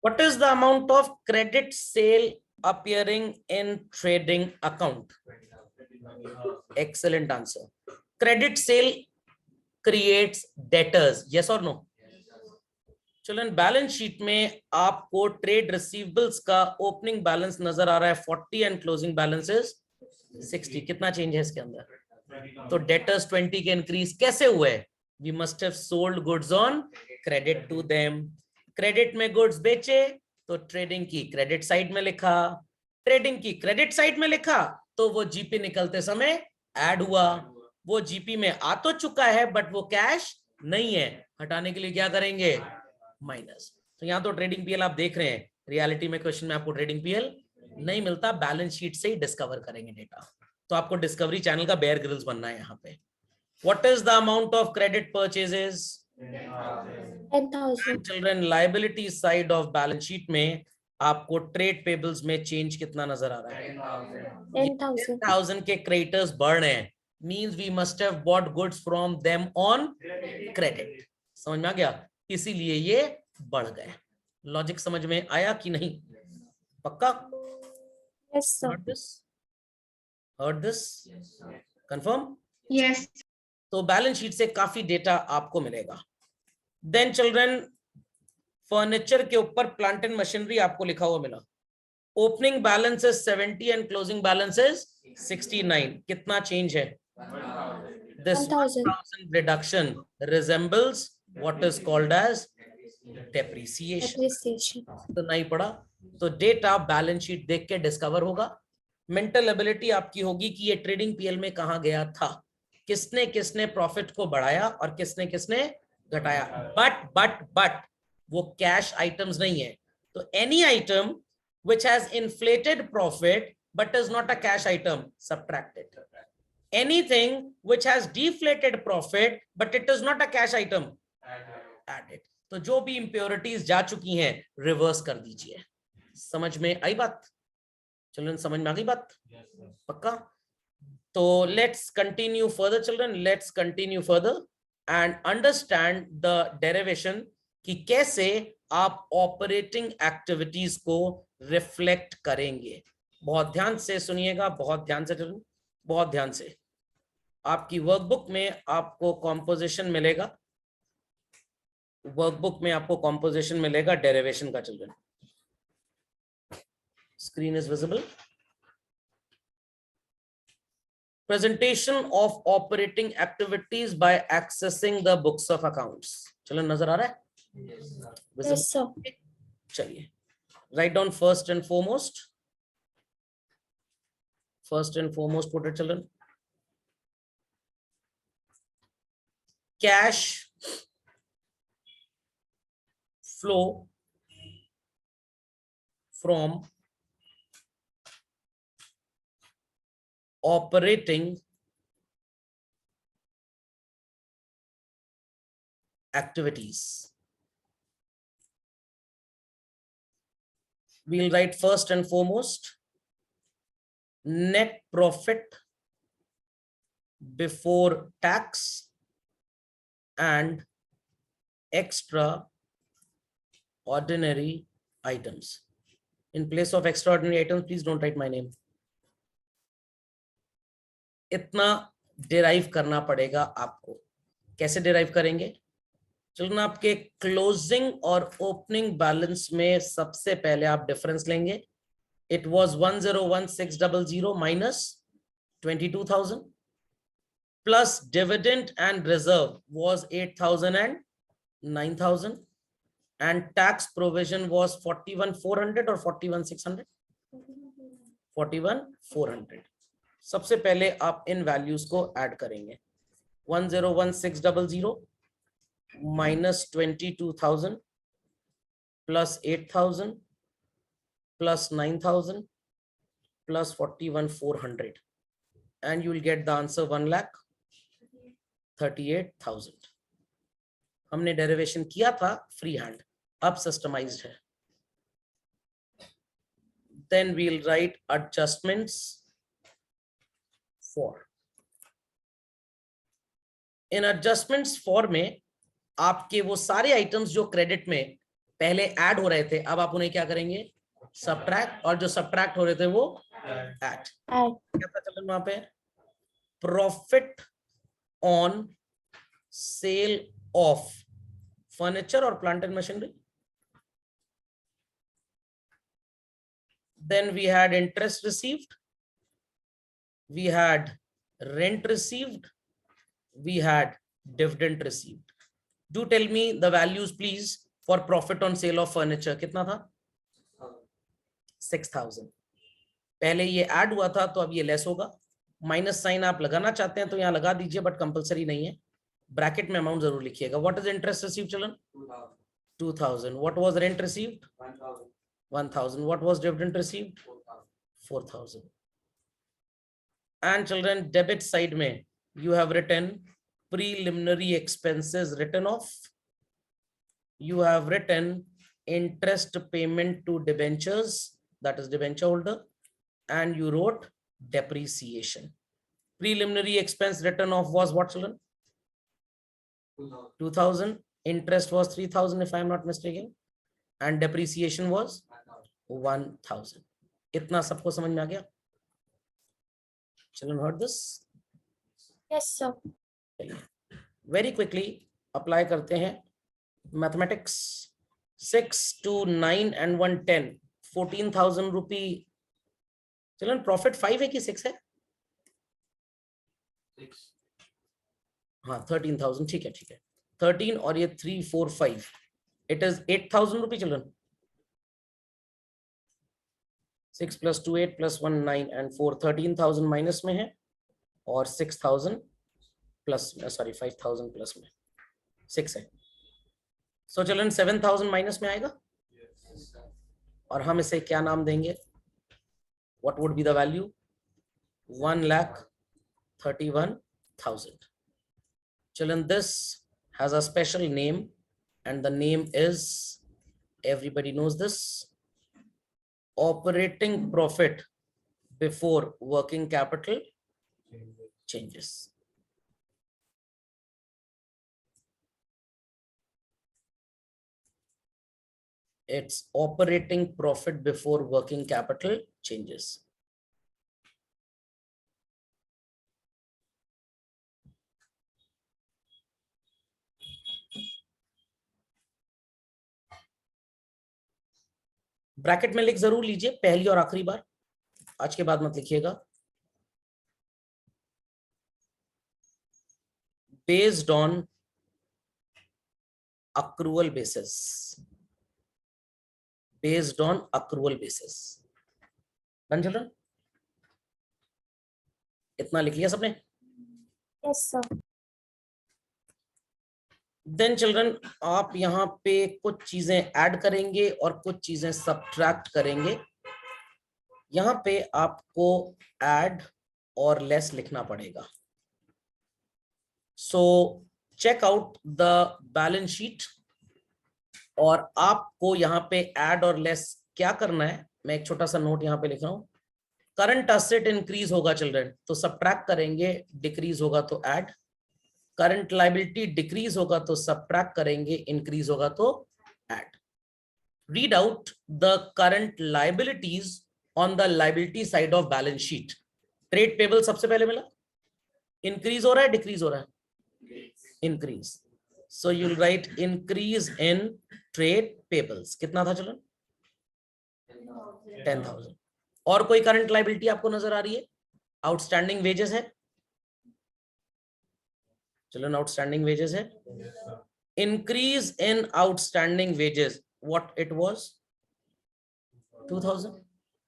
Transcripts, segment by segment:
What is the amount of credit sale appearing in trading account? Excellent answer. Credit sale creates debtors. Yes or no? चलन balance sheet में आपको trade receivables का opening balance नजर आ रहा है 40 and closing balance is 60. कितना change है इसके अंदर? तो डेटर्स 20 के इंक्रीज कैसे हुए? We must have sold goods on credit to them. Credit में गुड्स बेचे तो ट्रेडिंग की क्रेडिट साइड में लिखा, ट्रेडिंग की क्रेडिट साइड में लिखा तो वो जीपी निकलते समय ऐड हुआ. वो जीपी में आ तो चुका है बट वो कैश नहीं है, हटाने के लिए क्या करेंगे? माइनस. तो यहाँ तो ट्रेडिंग पीएल आप देख रहे हैं, रियलिटी में क्वेश्चन में आपको ट्रेडिंग पीएल नहीं मिलता, बैलेंस शीट से ही डिस्कवर करेंगे डेटा. तो आपको डिस्कवरी चैनल का बेयर ग्रिल्स बनना है यहाँ पे. What is the amount of credit purchases? 10,000. Children, liability side of balance sheet में आपको ट्रेड पेबल्स में चेंज कितना नजर आ रहा है? 10,000. 10,000 के क्रेडिटर्स बढ़ रहे हैं, means we must have bought goods from them on credit. समझ में आ गया? इसीलिए ये बढ़ गए. लॉजिक समझ में आया कि नहीं? पक्का? Yes, sir. Heard this? Confirm? Yes. तो बैलेंस शीट से काफी डेटा आपको मिलेगा. देन चिल्ड्रन, फर्नीचर के ऊपर प्लांट एंड मशीनरी आपको लिखा हुआ मिला. Opening balance is 70 and closing balance is 69. कितना चेंज है? This 1,000 reduction resembles what is called as depreciation. Appreciation. तो नहीं पड़ा तो डेटा बैलेंस शीट देख के डिस्कवर होगा. मेंटल एबिलिटी आपकी होगी कि ये ट्रेडिंग पीएल में कहां गया था, किसने किसने प्रॉफिट को बढ़ाया और किसने किसने घटाया. बट वो कैश आइटम्स नहीं है. तो any item which has inflated profit but is not a cash item, subtract it. Anything which has deflated profit but it is not a cash item, add it. तो जो भी impurities जा चुकी हैं reverse कर दीजिए. समझ में आई बात? चिल्ड्रन समझ में आ गई बात? पक्का? तो let's continue further children, let's continue further and understand the derivation कि कैसे आप ऑपरेटिंग एक्टिविटीज को रिफ्लेक्ट करेंगे. बहुत ध्यान से सुनिएगा, बहुत ध्यान से चिल्ड्रन, बहुत ध्यान से. आपकी वर्कबुक में आपको कॉम्पोजिशन मिलेगा, वर्कबुक में आपको कॉम्पोजिशन मिलेगा डेरिवेशन का. Children screen is visible. Presentation of operating activities by accessing the books of accounts. Children नजर आ रहा है? Yes, sir. चलिए, right down first and foremost. First and foremost, put it children. Cash flow from operating activities. We'll write first and foremost net profit before tax and extraordinary items. In place of extraordinary items, please don't write my name. इतना derive करना पड़ेगा आपको. कैसे derive करेंगे? चलो, आपके closing और opening balance में सबसे पहले आप डिफरेंस लेंगे. It was 101,600 minus 22,000 plus dividend and reserve was 8,000 and 9,000 and tax provision was 41,400 or 41,600? 41,400. सबसे पहले आप इन वैल्यूज को ऐड करेंगे. 101,600 minus 22,000 plus 8,000 plus 9,000 plus 41,400 and you will get the answer 1,38,000. हमने डेरिवेशन किया था फ्री हैंड, अब सिस्टमाइज्ड है. Then we'll write adjustments for. In adjustments for में आपके वो सारे आइटम्स जो क्रेडिट में पहले ऐड हो रहे थे, अब आप उन्हें क्या करेंगे, सब्ट्रैक्ट, और जो सब्ट्रैक्ट हो रहे थे वो ऐड। Add. क्या पता चलन वहां पे, profit on sale of furniture और plant and machinery. Then we had interest received, we had rent received, we had dividend received. Do tell me the values please for profit on sale of furniture. कितना था? 6,000. पहले ये add हुआ था तो अब ये लेस होगा. माइनस साइन आप लगाना चाहते हैं तो यहाँ लगा दीजिए, बट कंपलसरी नहीं है. ब्रैकेट में अमाउंट जरूर लिखिएगा. What is interest receive children? 2,000. What was rent received? 1,000. What was dividend received? 4,000. And children, debit side mein you have written preliminary expenses written off. You have written interest payment to debentures, that is debenture holder, and you wrote depreciation. Preliminary expense written off was what, children? 2,000. Interest was 3,000 if I am not mistaken, and depreciation was 1,000. इतना सबको समझ में आ गया? Children heard this? Yes, sir. Very quickly apply करते हैं. Mathematics 6 to 9 and 110, 14,000 rupee. Children, profit 5 है कि 6 है? 6. हाँ 13,000. ठीक है ठीक है. 13 और ये 3 4 5. It is 8,000 rupee, children. 6 plus 2 8 plus 1 9 and 4 13,000 minus में है और 6,000 प्लस, सॉरी 5,000 प्लस में 6 है. सो चिल्ड्रन 7,000 माइनस में आएगा और हम इसे क्या नाम देंगे? What would be the value? 1,31,000. Children this has a special name and the name is, everybody knows this, operating profit before working capital changes. It's operating profit before working capital changes. Bracket में लिख जरूर लीजिए, पहली और आखिरी बार, आज के बाद मत लिखिएगा. Based on accrual basis, based on accrual basis. Done children? इतना लिख लिया सबने? Yes, sir. देन चिल्ड्रन आप यहाँ पे कुछ चीजें ऐड करेंगे और कुछ चीजें सब्ट्रैक्ट करेंगे. यहाँ पे आपको ऐड और लेस लिखना पड़ेगा. So check out the balance sheet और आपको यहाँ पे ऐड और लेस क्या करना है. मैं एक छोटा सा नोट यहाँ पे लिख रहा हूँ. करंट असेट इंक्रीज होगा चिल्ड्रन तो सब्ट्रैक्ट करेंगे, डिक्रीज होगा तो ऐड. करंट लाइबिलिटी डिक्रीज होगा तो सब्ट्रैक्ट करेंगे, इंक्रीज होगा तो add. Read out the current liabilities on the liability side of balance sheet. Trade payable सबसे पहले मिला, इंक्रीज हो रहा है डिक्रीज हो रहा है? Increase. So you will write increase in trade payables. कितना था चलो? 10,000. और कोई करंट लाइबिलिटी आपको नजर आ रही है? आउटस्टैंडिंग वेजेस है. चलो आउटस्टैंडिंग वेजेस है. Increase in outstanding wages, what it was? 2,000.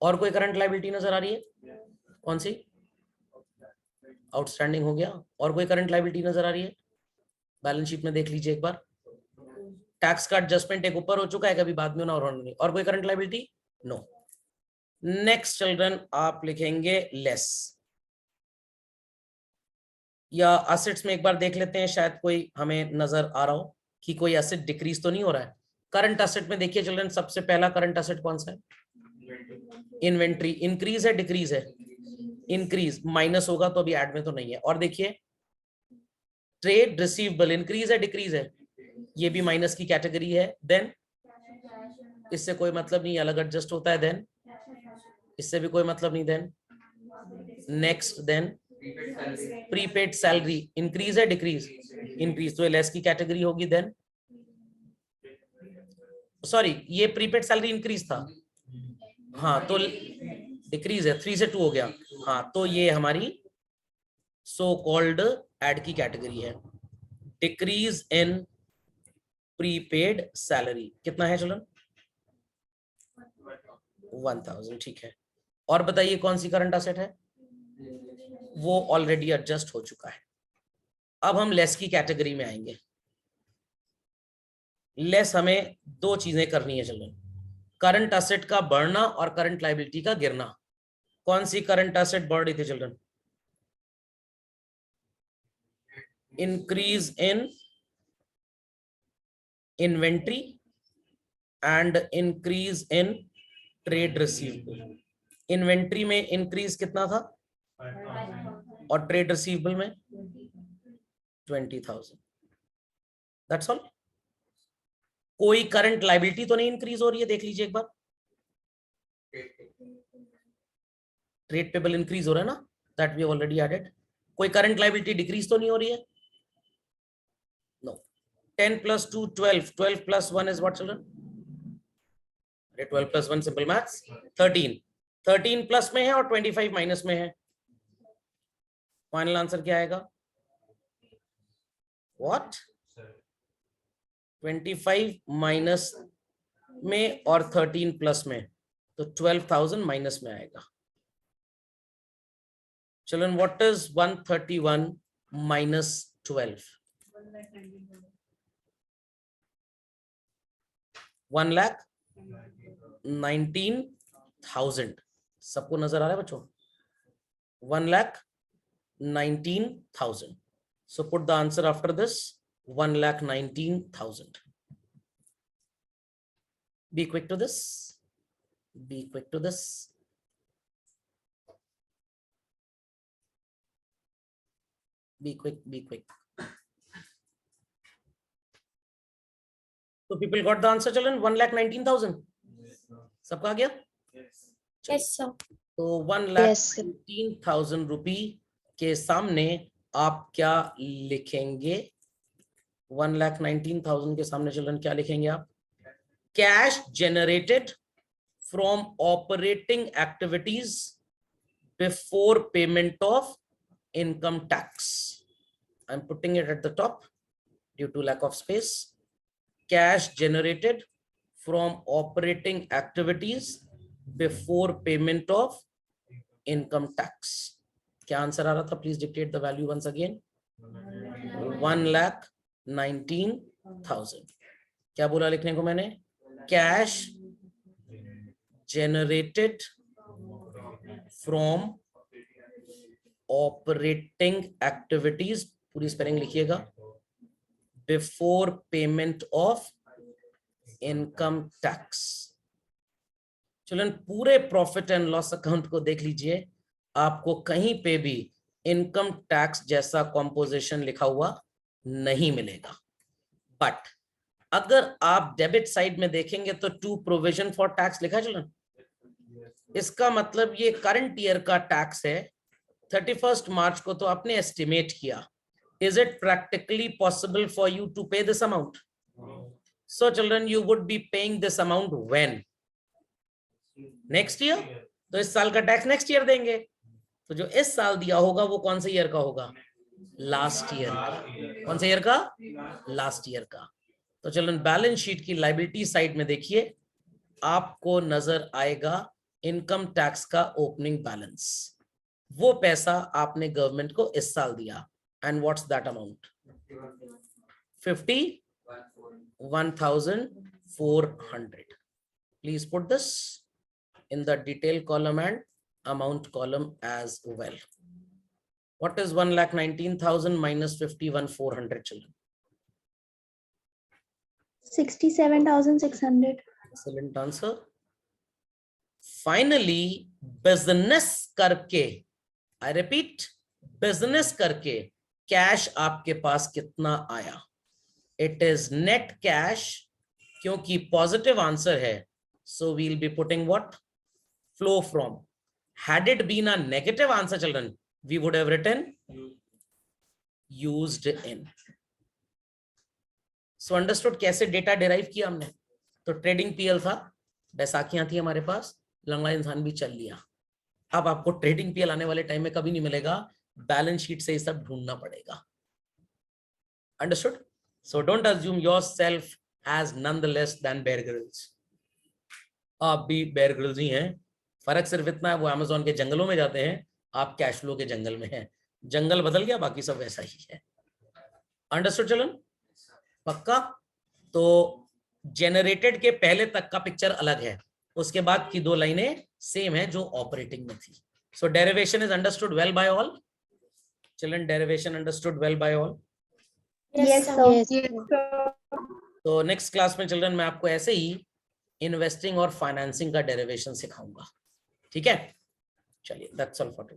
और कोई करंट लाइबिलिटी नजर आ रही है? कौन सी? आउटस्टैंडिंग हो गया. और कोई करंट लाइबिलिटी नजर आ रही है? बैलेंस शीट में देख लीजिए एक बार. टैक्स का एडजस्टमेंट एक ऊपर हो चुका है, कभी बाद में ना और नहीं. और कोई current liability? No. Next children आप लिखेंगे लेस. या एसेट्स में एक बार देख लेते हैं, शायद कोई हमें नजर आ रहा हो कि कोई एसेट डिक्रीज तो नहीं हो रहा है. करंट एसेट में देखिए चिल्ड्रन, सबसे पहला करंट एसेट कौन सा है? इन्वेंट्री. इंक्रीज है डिक्रीज है? इंक्रीज. माइनस होगा तो अभी ऐड में तो नहीं है. और देखिए ट्रेड रिसीवेबल, इंक्रीज है डिक्रीज है? ये भी माइनस की कैटेगरी है. देन इससे कोई मतलब नहीं, अलग एडजस्ट होता है। देन इससे भी कोई मतलब नहीं। Then next, then prepaid salary increase है डिक्रीज? इंक्रीज, तो लेस की कैटेगरी होगी। देन सॉरी, ये प्रीपेड सैलरी इंक्रीज था, हाँ, तो डिक्रीज है, 3 से 2 हो गया। हाँ, तो ये हमारी सो कॉल्ड एड की कैटेगरी है। डिक्रीज इन प्रीपेड सैलरी कितना है चलन? 1000, ठीक है। और बताइए कौन सी करंट असेट है? वो ऑलरेडी एडजस्ट हो चुका है। अब हम लेस की कैटेगरी में आएंगे। लेस हमें दो चीजें करनी है चलन, करंट असेट का बढ़ना और करंट लायबिलिटी का गिरना। कौन सी करंट असेट बढ़ रही थी children? Increase in inventory and increase in trade receivable. Inventory में इंक्रीज कितना था और ट्रेड रिसीवेबल में 20,000। That's all. कोई करंट लायबिलिटी तो नहीं इंक्रीज हो रही है, देख लीजिए एक बार। ट्रेड पेबल इंक्रीज हो रहा है ना, दैट वी ऑलरेडी एडेड। कोई करंट लायबिलिटी डिक्रीज तो नहीं हो रही है? No. 10 + 2 12, 12 + 1 is what children? 12 + 1 simple maths 13। 13 plus में है और 25 माइनस में है। फाइनल आंसर क्या आएगा? व्हाट? 25 माइनस में और 13 प्लस में, तो 12,000 माइनस में आएगा। चलन, व्हाट इज 131 माइनस 12? 1,19,000। सबको नजर आ रहा है बच्चों? 1,19,000। So put the answer after this, 1,19,000. Be quick to this. Be quick to this. Be quick, be quick. So people got the answer children, 1,19,000. सबका आ गया? Yes, sir. तो 1,19,000 रुपी के सामने आप क्या लिखेंगे? 1,19,000 के सामने चिल्ड्रन क्या लिखेंगे आप? Cash generated from operating activities before payment of income tax. I am putting it at the top due to lack of space. Cash generated from operating activities before payment of income tax. क्या answer आ रहा था? Please dictate the value once again. 1,19,000। क्या बोला लिखने को मैंने? Cash generated from operating activities, पूरी स्पेलिंग लिखिएगा, before payment of income tax. चलन, पूरे प्रॉफिट एंड लॉस अकाउंट को देख लीजिए, आपको कहीं पे भी इनकम टैक्स जैसा कॉम्पोजिशन लिखा हुआ नहीं मिलेगा। बट अगर आप डेबिट साइड में देखेंगे तो टू प्रोविजन फॉर टैक्स लिखा है चलन। इसका मतलब ये करंट ईयर का टैक्स है, 31 मार्च को तो आपने एस्टिमेट किया। Is it practically possible for you to pay this amount? So children, you would be paying this amount when? Next year. तो इस साल का टैक्स नेक्स्ट ईयर देंगे, तो जो इस साल दिया होगा वो कौन से ईयर का होगा? लास्ट ईयर का। कौन से ईयर का? लास्ट ईयर का। तो चलन, बैलेंस शीट की लायबिलिटी साइड में देखिए, आपको नजर आएगा इनकम टैक्स का ओपनिंग बैलेंस। वो पैसा आपने गवर्नमेंट को इस साल दिया, and what's that amount? 51,400. Please put this in the detail column and amount column as well. What is 1,19,000 minus 51,400 children? 67,600. Excellent answer. Finally, business करके, I repeat, business करके कैश आपके पास कितना आया? It is net cash, क्योंकि positive answer है So we'll be putting what? Flow from. Had it been a negative answer, children, we would have written used in. So understood कैसे data derive किया हमने? तो trading PL था, बैसाखियां थी हमारे पास, लंगड़ा इंसान भी चल लिया. अब आपको ट्रेडिंग पीएल आने वाले टाइम में कभी नहीं मिलेगा, बैलेंस शीट से ये सब ढूंढना पड़ेगा. Understood? So don't assume yourself as nonetheless then Bear Grylls. आप भी बेयर ग्रिल्स ही हैं. फर्क सिर्फ इतना है, वो अमेज़न के जंगलों में जाते हैं, आप कैश फ्लो के जंगल में हैं. जंगल बदल गया, बाकी सब वैसा ही है. Understood children? पक्का? तो जेनरेटेड के पहले तक का पिक्चर अलग है, उसके बाद की 2 लाइनें सेम है जो ऑपरेटिंग में थी. So derivation is understood well by all children. Derivation understood well by all. Yes, sir. Yes, sir. तो नेक्स्ट क्लास में चिल्ड्रन मैं आपको ऐसे ही इन्वेस्टिंग और फाइनेंसिंग का डेरिवेशन सिखाऊंगा. ठीक है, चलिए, दैट्स ऑल फॉर टुडे.